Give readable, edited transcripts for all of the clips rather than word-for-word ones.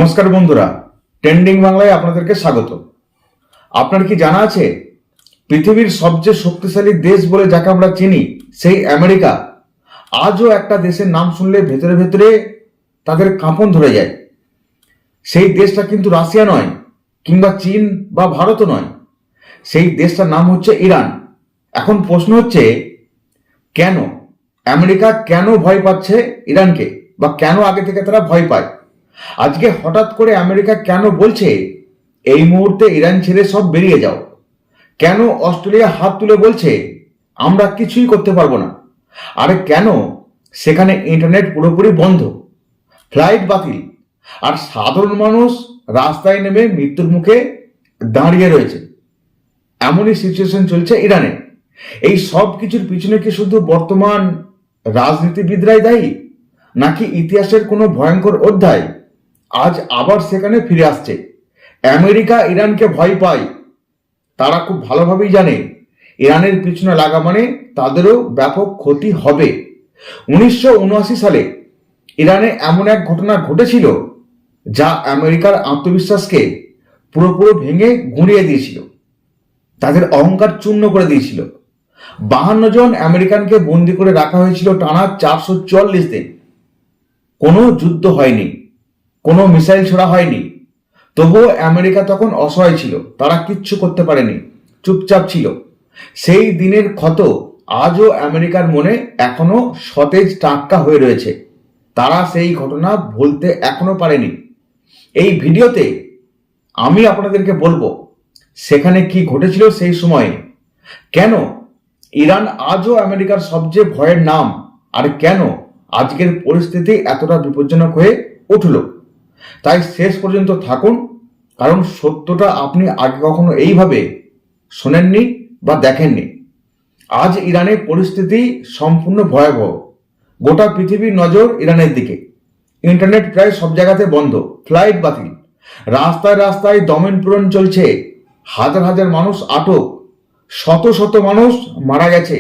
নমস্কার বন্ধুরা, ট্রেন্ডিং বাংলায় আপনাদেরকে স্বাগত। আপনার কি জানা আছে পৃথিবীর সবচেয়ে শক্তিশালী দেশ বলে যাকে আমরা চিনি সেই আমেরিকা আজও একটা দেশের নাম শুনলে ভেতরে ভেতরে তাদের কাঁপন ধরে যায়। সেই দেশটা কিন্তু রাশিয়া নয়, কিংবা চীন বা ভারতও নয়, সেই দেশটার নাম হচ্ছে ইরান। এখন প্রশ্ন হচ্ছে, কেন আমেরিকা কেন ভয় পাচ্ছে ইরানকে, বা কেন আগে থেকে তারা ভয় পায়? আজকে হঠাৎ করে আমেরিকা কেন বলছে এই মুহূর্তে ইরান ছেড়ে সব বেরিয়ে যাও? কেন অস্ট্রেলিয়া হাত তুলে বলছে আমরা কিছুই করতে পারবো না? আরে কেন সেখানে ইন্টারনেট পুরোপুরি বন্ধ, ফ্লাইট বাতিল, আর সাধারণ মানুষ রাস্তায় নেমে মৃত্যুর মুখে দাঁড়িয়ে রয়েছে? এমনই সিচুয়েশন চলছে ইরানে। এই সব কিছুর পিছনে কি শুধু বর্তমান রাজনীতিবিদরাই দায়ী, নাকি ইতিহাসের কোনো ভয়ঙ্কর অধ্যায় আজ আবার সেখানে ফিরে আসছে? আমেরিকা ইরানকে ভয় পায়, তারা খুব ভালোভাবেই জানে ইরানের পিছনে লাগা মানে তাদেরও ব্যাপক ক্ষতি হবে। 1979 সালে ইরানে এমন এক ঘটনা ঘটেছিল যা আমেরিকার আত্মবিশ্বাসকে পুরোপুরি ভেঙে গুঁড়িয়ে দিয়েছিল, তাদের অহংকার চূর্ণ করে দিয়েছিল। 52 জন আমেরিকানকে বন্দি করে রাখা হয়েছিল টানা 444 দিন। কোনো যুদ্ধ হয়নি, কোনো মিসাইল ছোড়া হয়নি, তবুও আমেরিকা তখন অসহায় ছিল, তারা কিচ্ছু করতে পারেনি, চুপচাপ ছিল। সেই দিনের ক্ষত আজও আমেরিকার মনে এখনো সতেজ টাটকা হয়ে রয়েছে, তারা সেই ঘটনা ভুলতে এখনো পারেনি। এই ভিডিওতে আমি আপনাদেরকে বলবো সেখানে কি ঘটেছিল সেই সময়ে, কেন ইরান আজও আমেরিকার সবচেয়ে ভয়ের নাম, আর কেন আজকের পরিস্থিতি এতটা বিপজ্জনক হয়ে উঠল। তাই শেষ পর্যন্ত থাকুন, কারণ সত্যটা আপনি আগে কখনো এইভাবে শোনেননি বা দেখেননি। আজ ইরানের পরিস্থিতি সম্পূর্ণ ভয়াবহ। গোটা পৃথিবীর নজর ইরানের দিকে। ইন্টারনেট প্রায় সব জায়গাতে বন্ধ, ফ্লাইট বাতিল, রাস্তায় রাস্তায় দমন পীড়ন চলছে, হাজার হাজার মানুষ আটক, শত শত মানুষ মারা গেছে,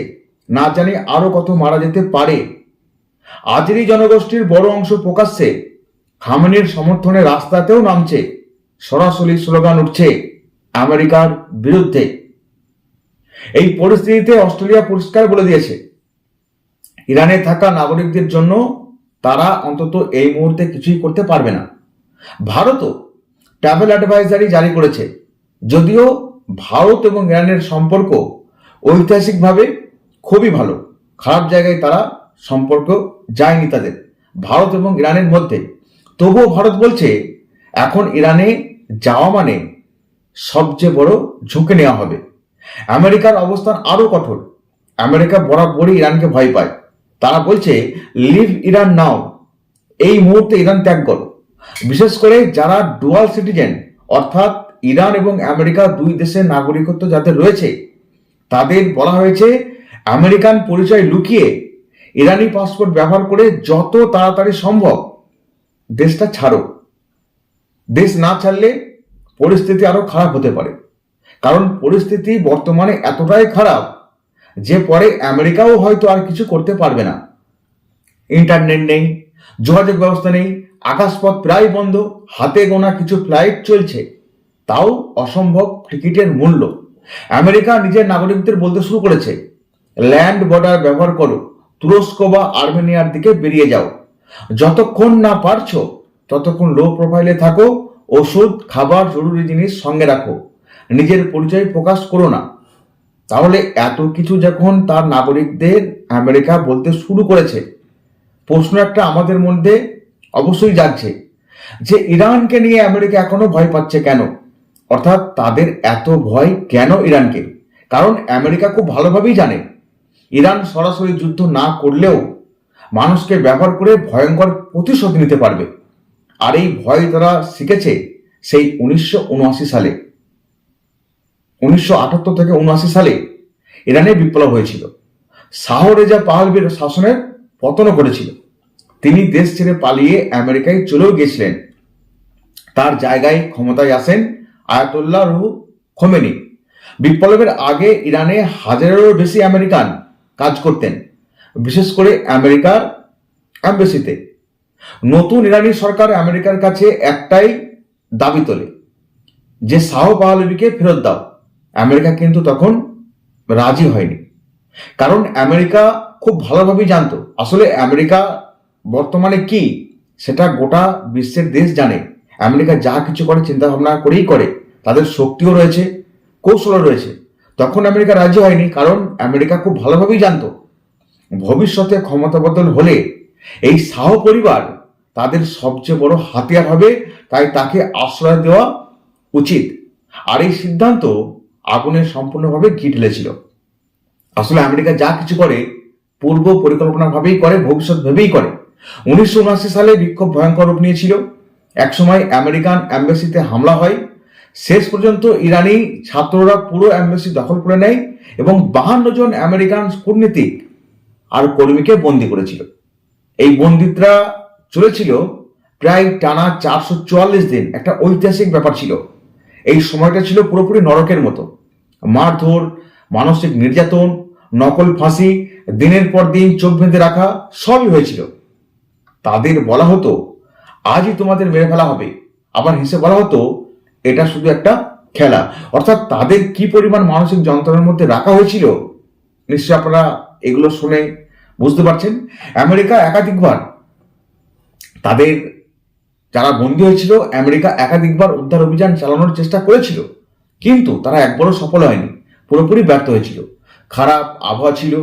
না জানি আরো কত মারা যেতে পারে। আজেরি জনগোষ্ঠীর বড় অংশ প্রকাশ্যে খামেনির সমর্থনে রাস্তাতেও নামছে, সরাসরি স্লোগান উঠছে আমেরিকার বিরুদ্ধে। এই পরিস্থিতিতে অস্ট্রেলিয়া পরিষ্কার বলে দিয়েছে ইরানে থাকা নাগরিকদের জন্য তারা অন্তত এই মুহূর্তে কিছুই করতে পারবে না। ভারতও ট্রাভেল অ্যাডভাইজারি জারি করেছে, যদিও ভারত এবং ইরানের সম্পর্ক ঐতিহাসিকভাবে খুবই ভালো, খারাপ জায়গায় তারা সম্পর্ক যায়নি তাদের, ভারত এবং ইরানের মধ্যে। তবুও ভারত বলছে এখন ইরানে যাওয়া মানে সবচেয়ে বড় ঝুঁকি নেওয়া হবে। আমেরিকার অবস্থান আরো কঠোর। আমেরিকা বরাবরই ইরানকে ভয় পায়, তারা বলছে লিভ ইরান নাও, এই মুহূর্তে ইরান ত্যাগ করো। বিশেষ করে যারা ডুয়াল সিটিজেন, অর্থাৎ ইরান এবং আমেরিকা দুই দেশের নাগরিকত্ব যাদের রয়েছে, তাদের বলা হয়েছে আমেরিকান পরিচয় লুকিয়ে ইরানি পাসপোর্ট ব্যবহার করে যত তাড়াতাড়ি সম্ভব দেশটা ছাড়ো। দেশ না ছাড়লে পরিস্থিতি আরো খারাপ হতে পারে, কারণ পরিস্থিতি বর্তমানে এতটাই খারাপ যে পরে আমেরিকাও হয়তো আর কিছু করতে পারবে না। ইন্টারনেট নেই, যোগাযোগ ব্যবস্থা নেই, আকাশপথ প্রায় বন্ধ, হাতে গোনা কিছু ফ্লাইট চলছে, তাও অসম্ভব টিকিটের মূল্য। আমেরিকা নিজের নাগরিকদের বলতে শুরু করেছে ল্যান্ড বর্ডার ব্যবহার করো, তুরস্ক বা আর্মেনিয়ার দিকে বেরিয়ে যাও, যতক্ষণ না পারছো ততক্ষণ লো প্রোফাইলে থাকো, ওষুধ খাবার জরুরি জিনিস সঙ্গে রাখো, নিজের পরিচয় প্রকাশ করো না। তাহলে এত কিছু যখন তার নাগরিকদের আমেরিকা বলতে শুরু করেছে, প্রশ্ন একটা আমাদের মধ্যে অবশ্যই যাচ্ছে যে ইরানকে নিয়ে আমেরিকা এখনো ভয় পাচ্ছে কেন? অর্থাৎ তাদের এত ভয় কেন ইরানকে? কারণ আমেরিকা খুব ভালোভাবেই জানে ইরান সরাসরি যুদ্ধ না করলেও মানুষকে ব্যবহার করে ভয়ঙ্কর প্রতিশোধ নিতে পারবে। আর এই ভয় তারা শিখেছে সেই 1979 সালে। 1978 থেকে 79 সালে ইরানে বিপ্লব হয়েছিল, শাহ রেজা পাহলভির শাসনের পতনও ঘটেছিল। তিনি দেশ ছেড়ে পালিয়ে আমেরিকায় চলেও গিয়েছিলেন, তার জায়গায় ক্ষমতায় আসেন আয়াতুল্লাহ রুহ খোমেনি। বিপ্লবের আগে ইরানে হাজারেরও বেশি আমেরিকান কাজ করতেন, বিশেষ করে আমেরিকার অ্যাম্বাসিতে। নতুন ইরানি সরকার আমেরিকার কাছে একটাই দাবি তোলে যে শাহ পাহলভিকে ফেরত দাও। আমেরিকা কিন্তু তখন রাজি হয়নি, কারণ আমেরিকা খুব ভালোভাবেই জানতো আসলে আমেরিকা বর্তমানে কি সেটা গোটা বিশ্বের দেশ জানে। আমেরিকা যা কিছু করে চিন্তা ভাবনা করেই করে, তাদের শক্তিও রয়েছে, কৌশলও রয়েছে। তখন আমেরিকা রাজি হয়নি, কারণ আমেরিকা খুব ভালোভাবেই জানতো ভবিষ্যতে ক্ষমতা বদল হলে এই শাহ পরিবার তাদের সবচেয়ে বড় হাতিয়ার হবে, তাই তাকে আশ্রয় দেওয়া উচিত। আর এই সিদ্ধান্ত আগুনে সম্পূর্ণভাবে ঘি ঢেলেছিল। আসলে আমেরিকা যা কিছু করে পূর্ব পরিকল্পনা ভাবেই করে, ভবিষ্যৎ ভেবেই করে। 1979 সালে বিক্ষোভ ভয়ঙ্কর রূপ নিয়েছিল। একসময় আমেরিকান এম্বাসিতে হামলা হয়। শেষ পর্যন্ত ইরানি ছাত্ররা পুরো এম্বাসি দখল করে নেয় এবং 52 জন আমেরিকান কূটনীতিক আর কর্মীকে বন্দী করেছিল। এই বন্দিত্রা চলেছিল প্রায় টানা 444 দিন। একটা ঐতিহাসিক ব্যাপার ছিল। এই সময়টা ছিল পুরোপুরি নরকের মতো। মারধর, মানসিক নির্যাতন, নকল ফাঁসি, দিনের পর দিন চোখ বেঁধে রাখা সবই হয়েছিল। তাদের বলা হতো আজই তোমাদের মেরে ফেলা হবে, আবার হিসেবে বলা হতো এটা শুধু একটা খেলা। অর্থাৎ তাদের কি পরিমাণ মানসিক যন্ত্রণার মধ্যে রাখা হয়েছিল নিশ্চয় আপনারা এগুলো শুনে বুঝতে পারছেন। আমেরিকা একাধিকবার তাদের যারা বন্দী হয়েছিল, আমেরিকা একাধিকবার উদ্ধার অভিযান চালানোর চেষ্টা করেছিল, কিন্তু তারা একবারও সফল হয়নি, পুরোপুরি ব্যর্থ হয়েছিল। খারাপ আবহাওয়া ছিল,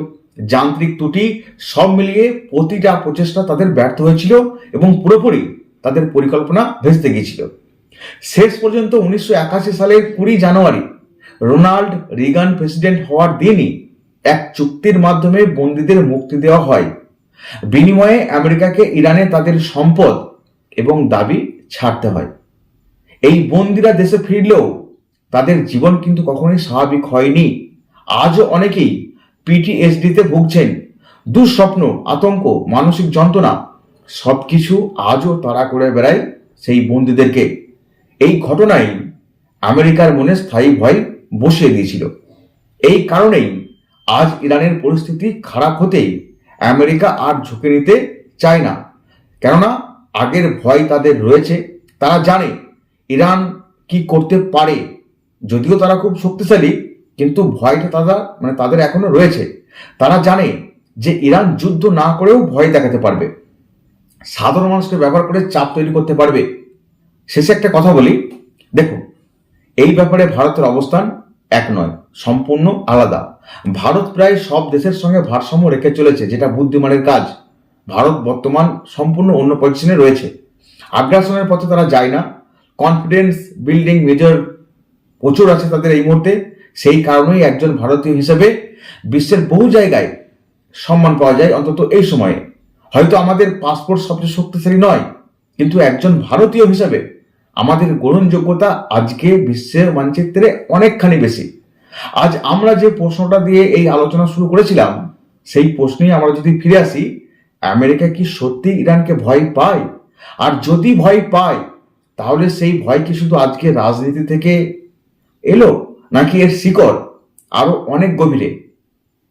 যান্ত্রিক ত্রুটি, সব মিলিয়ে প্রতিটা প্রচেষ্টা তাদের ব্যর্থ হয়েছিল এবং পুরোপুরি তাদের পরিকল্পনা ভেস্তে গিয়েছিল। শেষ পর্যন্ত 1981 সালের 20 জানুয়ারি রোনাল্ড রিগান প্রেসিডেন্ট হওয়ার দিনই এক চুক্তির মাধ্যমে বন্দীদের মুক্তি দেওয়া হয়। বিনিময়ে আমেরিকাকে ইরানে তাদের সম্পদ এবং দাবি ছাড়তে হয়। এই বন্দীরা দেশে ফিরলেও তাদের জীবন কিন্তু কখনোই স্বাভাবিক হয়নি। আজও অনেকেই পিটিএসডিতে ভুগছেন। দুঃস্বপ্ন, আতঙ্ক, মানসিক যন্ত্রণা সবকিছু আজও তাড়া করে বেড়ায় সেই বন্দীদেরকে। এই ঘটনাই আমেরিকার মনে স্থায়ী ভয় বসিয়ে দিয়েছিল। এই কারণেই আজ ইরানের পরিস্থিতি খারাপ হতেই আমেরিকা আর ঝুঁকে নিতে চায় না, কেননা আগের ভয় তাদের রয়েছে। তারা জানে ইরান কি করতে পারে, যদিও তারা খুব শক্তিশালী, কিন্তু ভয়টা তাদের এখনো রয়েছে। তারা জানে যে ইরান যুদ্ধ না করেও ভয় দেখাতে পারবে, সাধারণ মানুষকে ব্যবহার করে চাপ তৈরি করতে পারবে। শেষে একটা কথা বলি, দেখুন এই ব্যাপারে ভারতের অবস্থান এক নয়, সম্পূর্ণ আলাদা। ভারত প্রায় সব দেশের সঙ্গে ভারসাম্য রেখে চলেছে, যেটা বুদ্ধিমানের কাজ। ভারত বর্তমান সম্পূর্ণ অন্য পজিশনে রয়েছে। আগ্রাসনের পথে তারা যায় না। কনফিডেন্স বিল্ডিং মেজর প্রচুর আছে তাদের এই মুহূর্তে। সেই কারণেই একজন ভারতীয় হিসেবে বিশ্বের বহু জায়গায় সম্মান পাওয়া যায়, অন্তত এই সময়ে। হয়তো আমাদের পাসপোর্ট সবচেয়ে শক্তিশালী নয়, কিন্তু একজন ভারতীয় হিসেবে আমাদের গ্রহণযোগ্যতা আজকে বিশ্বের মানচিত্রে অনেকখানি বেশি। আজ আমরা যে প্রশ্নটা দিয়ে এই আলোচনা শুরু করেছিলাম, সেই প্রশ্নেই আমরা যদি ফিরে আসি, আমেরিকা কি সত্যি ইরানকে ভয় পায়? আর যদি ভয় পায়, তাহলে সেই ভয় কি শুধু আজকে রাজনীতি থেকে এলো, নাকি এর শিকড় আরো অনেক গভীরে?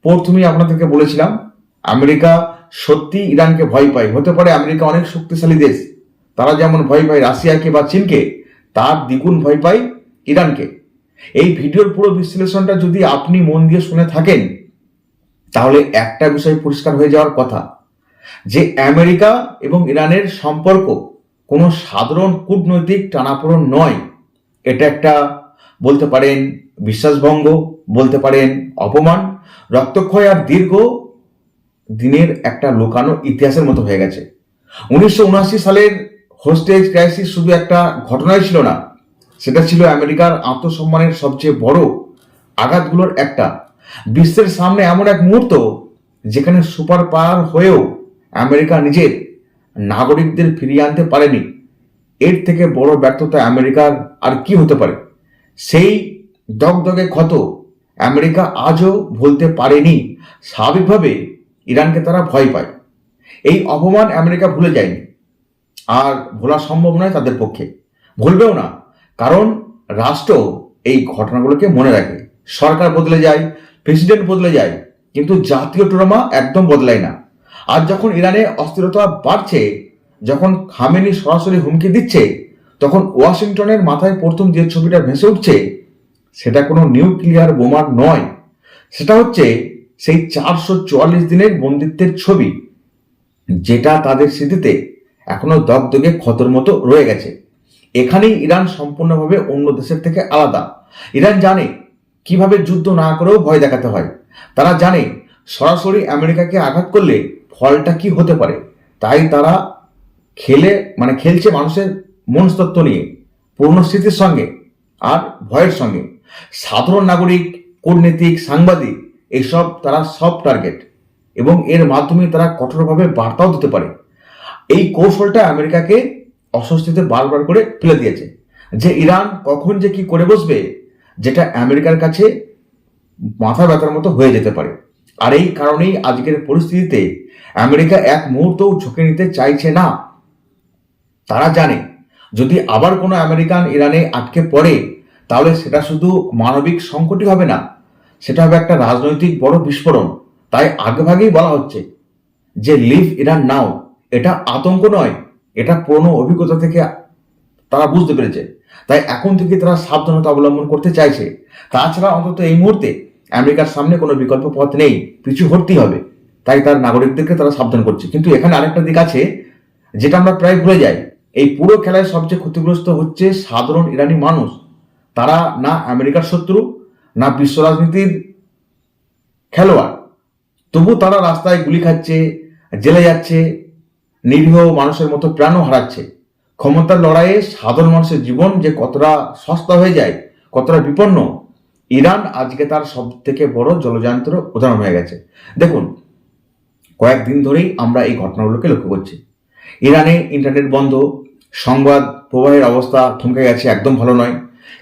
প্রথমেই আপনাদেরকে বলেছিলাম আমেরিকা সত্যি ইরানকে ভয় পায়। হতে পারে আমেরিকা অনেক শক্তিশালী দেশ, তারা যেমন ভয় পায় রাশিয়াকে বা চীনকে, তার দ্বিগুণ ভয় পায় ইরানকে। এই ভিডিওর পুরো বিশ্লেষণটা যদি আপনি মন দিয়ে শুনে থাকেন, তাহলে একটা বিষয় পরিষ্কার হয়ে যাওয়ার কথা, যে আমেরিকা এবং ইরানের সম্পর্ক কোনো সাধারণ কূটনৈতিক টানাপোড়েন নয়। এটা একটা বলতে পারেন বিশ্বাসভঙ্গ, বলতে পারেন অপমান, রক্তক্ষয় আর দীর্ঘ দিনের একটা লুকানো ইতিহাসের মতো হয়ে গেছে। 1979 সালের হোস্টেজ ক্রাইসিস শুধু একটা ঘটনাই ছিল না, সেটা ছিল আমেরিকার আত্মসম্মানের সবচেয়ে বড় আঘাতগুলোর একটা। বিশ্বের সামনে এমন এক মুহূর্ত যেখানে সুপার পাওয়ার হয়েও আমেরিকা নিজের নাগরিকদের ফিরিয়ে আনতে পারেনি। এর থেকে বড় ব্যর্থতা আমেরিকার আর কি হতে পারে? সেই দগদগে ক্ষত আমেরিকা আজও ভুলতে পারেনি। স্বাভাবিকভাবে ইরানকে তারা ভয় পায়। এই অপমান আমেরিকা ভুলে যায়নি, আর ভোলা সম্ভব নয় তাদের পক্ষে, ভুলবেও না। কারণ রাষ্ট্র এই ঘটনাগুলোকে মনে রাখে। সরকার বদলে যায়, প্রেসিডেন্ট বদলে যায়, কিন্তু জাতীয় ট্রমা একদম বদলায় না। আর যখন ইরানে অস্থিরতা বাড়ছে, যখন খামেনি সরাসরি হুমকি দিচ্ছে, তখন ওয়াশিংটনের মাথায় প্রথম যে ছবিটা ভেসে উঠছে সেটা কোনো নিউক্লিয়ার বোমার নয়, সেটা হচ্ছে সেই 444 দিনের বন্দিত্বের ছবি, যেটা তাদের স্মৃতিতে এখনো দগদগে ক্ষতর মতো রয়ে গেছে। এখানেই ইরান সম্পূর্ণভাবে অন্য দেশের থেকে আলাদা। ইরান জানে কিভাবে যুদ্ধ না করেও ভয় দেখাতে হয়। তারা জানে সরাসরি আমেরিকাকে আঘাত করলে ফলটা কি হতে পারে। তাই তারা খেলছে মানুষের মনস্তত্ত্ব নিয়ে, পুরনো স্মৃতির সঙ্গে আর ভয়ের সঙ্গে। সাধারণ নাগরিক, কূটনীতিক, সাংবাদিক, এইসব তারা সব টার্গেট, এবং এর মাধ্যমে তারা কঠোরভাবে বার্তাও দিতে পারে। এই কৌশলটা আমেরিকাকে অস্বস্তিতে বারবার করে ফেলে দিয়েছে, যে ইরান কখন যে কি করে বসবে, যেটা আমেরিকার কাছে মাথা ব্যথার মতো হয়ে যেতে পারে। আর এই কারণেই আজকের পরিস্থিতিতে আমেরিকা এক মুহূর্তও ঝুঁকে নিতে চাইছে না। তারা জানে যদি আবার কোনো আমেরিকান ইরানে আটকে পড়ে, তাহলে সেটা শুধু মানবিক সংকটই হবে না, সেটা হবে একটা রাজনৈতিক বড় বিস্ফোরণ। তাই আগেভাগেই বলা হচ্ছে যে লিভ ইরান নাও, এটা আতঙ্ক নয়, এটা পুরনো অভিজ্ঞতা থেকে তারা বুঝতে পেরেছে। তাই এখন থেকে তারা সাবধানতা অবলম্বন করতে চাইছে। তাছাড়া অন্তত এই মুহূর্তে আমেরিকার সামনে কোনো বিকল্প পথ নেই, পিছু হটতেই হবে। তাই তার নাগরিকদেরকে তারা সাবধান করছে। কিন্তু এখানে আরেকটা দিক আছে যেটা আমরা প্রায় ভুলে যাই। এই পুরো খেলায় সবচেয়ে ক্ষতিগ্রস্ত হচ্ছে সাধারণ ইরানি মানুষ। তারা না আমেরিকার শত্রু, না বিশ্ব রাজনীতির খেলোয়াড়, তবু তারা রাস্তায় গুলি খাচ্ছে, জেলে যাচ্ছে, নিরীহ মানুষের মতো প্রাণও হারাচ্ছে। ক্ষমতার লড়াইয়ে সাধারণ মানুষের জীবন যে কতটা সস্তা হয়ে যায়, কতটা বিপন্ন, ইরান আজকে তার সব থেকে বড় জলযন্ত্র উদাহরণ হয়ে গেছে। দেখুন, কয়েকদিন ধরেই আমরা এই ঘটনাগুলোকে লক্ষ্য করছি। ইরানে ইন্টারনেট বন্ধ, সংবাদ প্রবাহের অবস্থা থমকে গেছে, একদম ভালো নয়।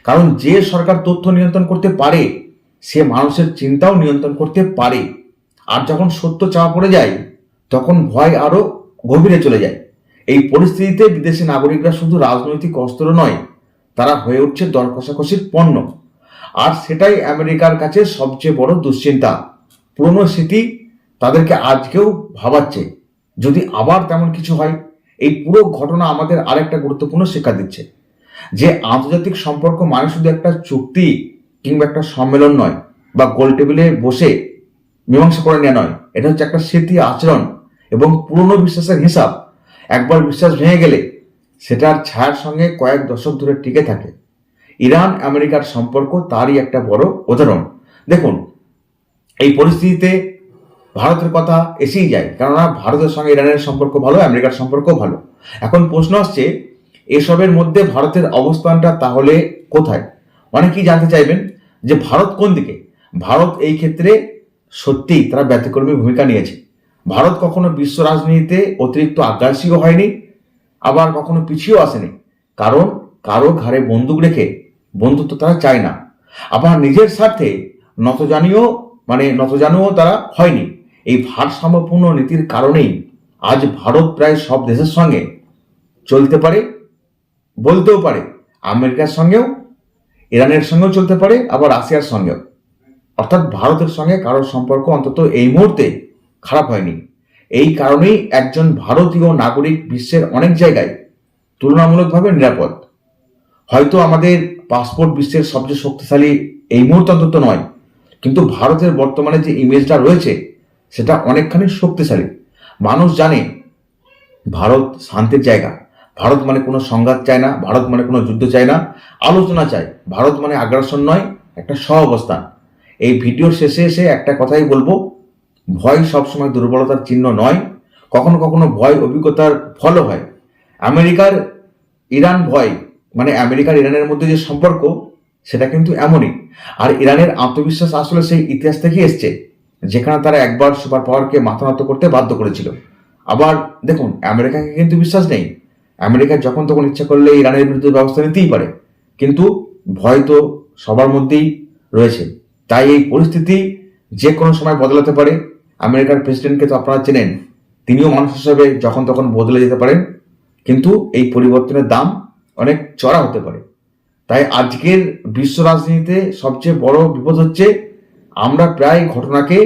কারণ যে সরকার তথ্য নিয়ন্ত্রণ করতে পারে, সে মানুষের চিন্তাও নিয়ন্ত্রণ করতে পারে। আর যখন সত্য চাপা পড়ে যায়, তখন ভয় আরো গভীরে চলে যায়। এই পরিস্থিতিতে বিদেশি নাগরিকরা শুধু রাজনৈতিক অস্ত্র নয়, তারা হয়ে উঠছে দর কষাকষির পণ্য। আর সেটাই আমেরিকার কাছে সবচেয়ে বড় দুশ্চিন্তা। পুরনো স্মৃতি তাদেরকে আজকেও ভাবাচ্ছে, যদি আবার তেমন কিছু হয়। এই পুরো ঘটনা আমাদের আরেকটা গুরুত্বপূর্ণ শিক্ষা দিচ্ছে, যে আন্তর্জাতিক সম্পর্ক মানে শুধু একটা চুক্তি কিংবা একটা সম্মেলন নয়, বা গোল টেবিলে বসে মীমাংসা করে নেওয়া নয়। এটা হচ্ছে একটা স্মৃতি, আচরণ এবং পুরনো বিশ্বাসের হিসাব। একবার বিশ্বাস ভেঙে গেলে সেটার ছায়ার সঙ্গে কয়েক দশক ধরে টিকে থাকে। ইরান আমেরিকার সম্পর্ক তারই একটা বড় উদাহরণ। দেখুন, এই পরিস্থিতিতে ভারতের কথা এসেই যায়, কেননা ভারতের সঙ্গে ইরানের সম্পর্ক ভালো, আমেরিকার সম্পর্ক ভালো। এখন প্রশ্ন আসছে, এসবের মধ্যে ভারতের অবস্থানটা তাহলে কোথায়? অনেকেই জানতে চাইবেন যে ভারত কোন দিকে। ভারত এই ক্ষেত্রে সত্যিই তারা ব্যতিক্রমী ভূমিকা নিয়েছে। ভারত কখনো বিশ্ব রাজনীতিতে অতিরিক্ত আগ্রাসীও হয়নি, আবার কখনো পিছিয়েও আসেনি। কারণ কারো ঘাড়ে বন্দুক রেখে বন্ধুত্ব তারা চায় না। আবার নিজের স্বার্থে নতজানুও তারা হয়নি। এই ভারসাম্যপূর্ণ নীতির কারণেই আজ ভারত প্রায় সব দেশের সঙ্গে চলতে পারে, বলতেও পারে। আমেরিকার সঙ্গেও, ইরানের সঙ্গেও চলতে পারে, আবার রাশিয়ার সঙ্গেও। অর্থাৎ ভারতের সঙ্গে কারোর সম্পর্ক অন্তত এই মুহূর্তে খারাপ হয়নি। এই কারণেই একজন ভারতীয় নাগরিক বিশ্বের অনেক জায়গায় তুলনামূলকভাবে নিরাপদ। হয়তো আমাদের পাসপোর্ট বিশ্বের সবচেয়ে শক্তিশালী এই মুহূর্তে অন্তত নয়, কিন্তু ভারতের বর্তমানে যে ইমেজটা রয়েছে সেটা অনেকখানি শক্তিশালী। মানুষ জানে ভারত শান্তির জায়গা। ভারত মানে কোনো সংঘাত চায় না, ভারত মানে কোনো যুদ্ধ চায় না, আলোচনা চায়। ভারত মানে আগ্রাসন নয়, একটা সহাবস্থান। এই ভিডিওর শেষে এসে একটা কথাই বলবো, ভয় সবসময় দুর্বলতার চিহ্ন নয়। কখনো কখনো ভয় অভিজ্ঞতার ফলও হয়। আমেরিকার ইরানের মধ্যে যে সম্পর্ক, সেটা কিন্তু এমনই। আর ইরানের আত্মবিশ্বাস আসলে সেই ইতিহাস থেকে এসছে, যেখানে তারা একবার সুপার পাওয়ারকে মাথা নত করতে বাধ্য করেছিল। আবার দেখুন, আমেরিকাকে কিন্তু বিশ্বাস নেই। আমেরিকা যখন তখন ইচ্ছা করলে ইরানের বিরুদ্ধে ব্যবস্থা নিতেই পারে, কিন্তু ভয় তো সবার মধ্যেই রয়েছে। তাই এই পরিস্থিতি যে কোনো সময় বদলাতে পারে। আমেরিকার প্রেসিডেন্টকে তো আপনারা চেনেন, তিনিও মানুষ হিসেবে যখন তখন বদলে যেতে পারেন, কিন্তু এই পরিবর্তনের দাম অনেক চড়া হতে পারে। তাই আজকের বিশ্ব রাজনীতিতে সবচেয়ে বড় বিপদ হচ্ছে, আমরা প্রায় ঘটনাকে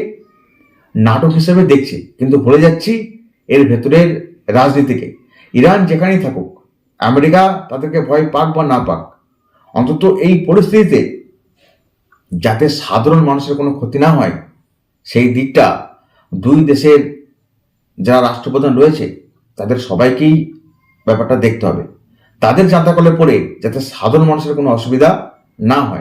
নাটক হিসেবে দেখছি, কিন্তু ভুলে যাচ্ছি এর ভেতরের রাজনীতিকে। ইরান যেখানেই থাকুক, আমেরিকা তাদেরকে ভয় পাক বা না পাক, অন্তত এই পরিস্থিতিতে যাতে সাধারণ মানুষের কোনো ক্ষতি না হয় সেই দিকটা দুই দেশের যারা রাষ্ট্রপ্রধান রয়েছে তাদের সবাইকেই ব্যাপারটা দেখতে হবে। তাদের জাঁতাকলে পড়ে যাতে সাধারণ মানুষের কোনো অসুবিধা না হয়।